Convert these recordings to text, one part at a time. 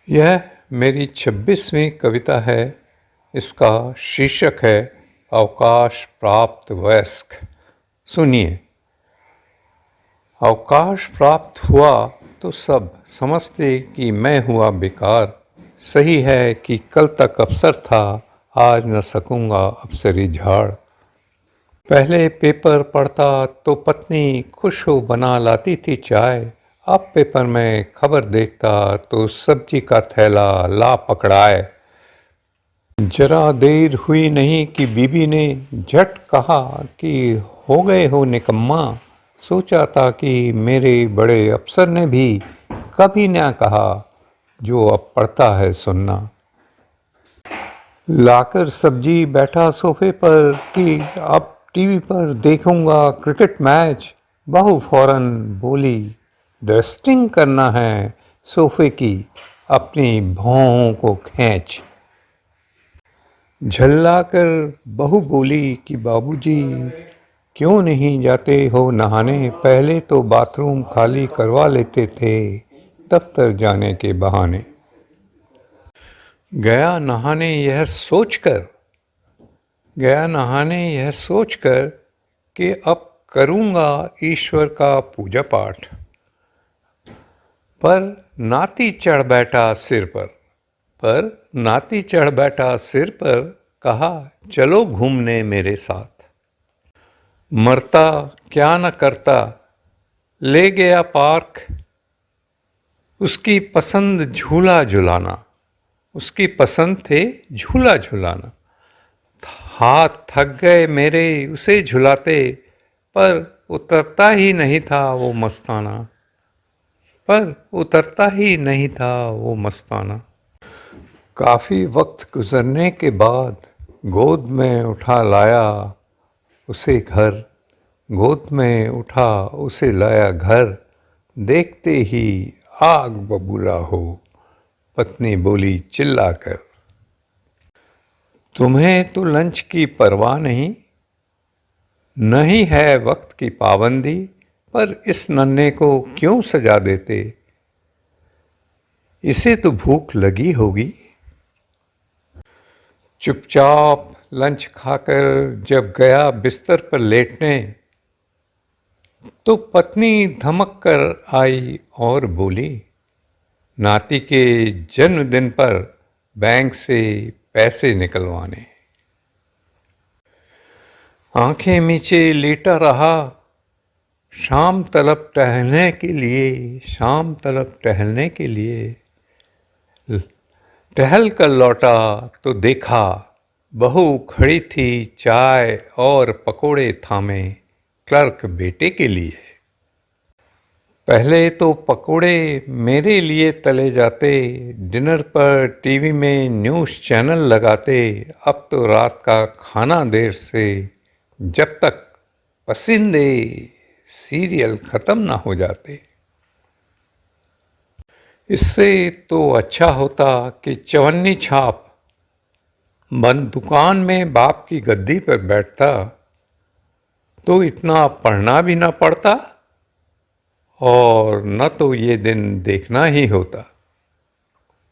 यह मेरी 26वीं कविता है। इसका शीर्षक है अवकाश प्राप्त वयस्क। सुनिए। अवकाश प्राप्त हुआ तो सब समझते कि मैं हुआ बेकार। सही है कि कल तक अवसर था, आज न सकूंगा अवसरी झाड़। पहले पेपर पढ़ता तो पत्नी खुश हो बना लाती थी चाय। अब पेपर में खबर देखता तो सब्जी का थैला ला पकड़ाए। जरा देर हुई नहीं कि बीबी ने झट कहा कि हो गए हो निकम्मा। सोचा था कि मेरे बड़े अफसर ने भी कभी ना कहा जो अब पड़ता है सुनना। लाकर सब्जी बैठा सोफे पर कि अब टीवी पर देखूंगा क्रिकेट मैच। बहू फौरन बोली, डस्टिंग करना है सोफे की, अपनी भौहों को खींच। झल्लाकर बहू बोली कि बाबूजी क्यों नहीं जाते हो नहाने, पहले तो बाथरूम खाली करवा लेते थे दफ्तर जाने के बहाने। गया नहाने यह सोचकर कि अब करूँगा ईश्वर का पूजा पाठ। पर नाती चढ़ बैठा सिर पर, कहा चलो घूमने मेरे साथ। मरता क्या न करता, ले गया पार्क। उसकी पसंद थे झूला झुलाना। हाथ थक गए मेरे उसे झुलाते, पर उतरता ही नहीं था वो मस्ताना। काफ़ी वक्त गुजरने के बाद गोद में उठा उसे लाया घर। देखते ही आग बबूला हो, पत्नी बोली चिल्लाकर, तुम्हें तो लंच की परवाह नहीं है वक्त की पाबंदी, पर इस नन्हे को क्यों सजा देते, इसे तो भूख लगी होगी। चुपचाप लंच खाकर जब गया बिस्तर पर लेटने, तो पत्नी धमक कर आई और बोली, नाती के जन्मदिन पर बैंक से पैसे निकलवाने। आंखें मीचे लेटा रहा शाम तलब टहलने के लिए। टहल कर लौटा तो देखा बहू खड़ी थी चाय और पकोड़े थामे क्लर्क बेटे के लिए। पहले तो पकोड़े मेरे लिए तले जाते, डिनर पर टीवी में न्यूज़ चैनल लगाते। अब तो रात का खाना देर से, जब तक पसंदे सीरियल ख़त्म ना हो जाते। इससे तो अच्छा होता कि चवन्नी छाप बंद दुकान में बाप की गद्दी पर बैठता, तो इतना पढ़ना भी ना पड़ता और न तो ये दिन देखना ही होता।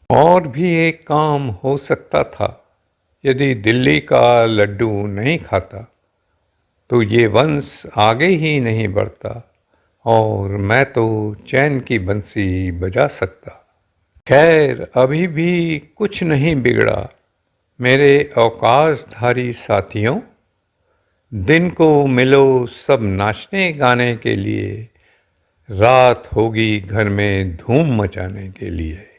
और भी एक काम हो सकता था, यदि दिल्ली का लड्डू नहीं खाता तो ये वंश आगे ही नहीं बढ़ता और मैं तो चैन की बंसी बजा सकता। खैर अभी भी कुछ नहीं बिगड़ा मेरे अवकाशधारी साथियों। दिन को मिलो सब नाचने गाने के लिए, रात होगी घर में धूम मचाने के लिए।